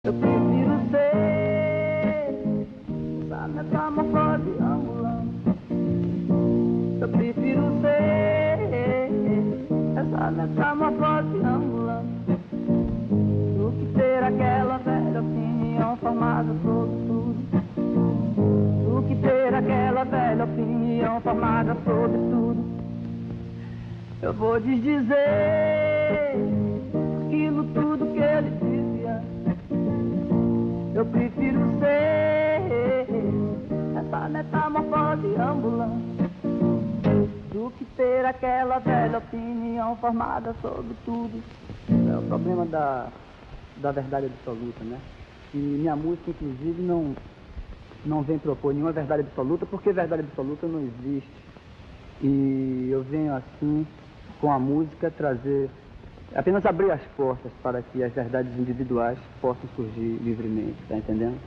Eu prefiro ser essa metamorfose ambulante. Eu prefiro ser essa metamorfose ambulante do que ter aquela velha opinião formada sobre tudo. Do que ter aquela velha opinião formada sobre tudo. Eu vou desdizer aquilo tudo que ele dizia. Eu prefiro ser essa metamorfose ambulante do que ter aquela velha opinião formada sobre tudo. É o problema da verdade absoluta, né? E minha música, inclusive, não vem propor nenhuma verdade absoluta, porque verdade absoluta não existe. E eu venho assim, com a música, trazer, apenas abrir as portas para que as verdades individuais possam surgir livremente, tá entendendo?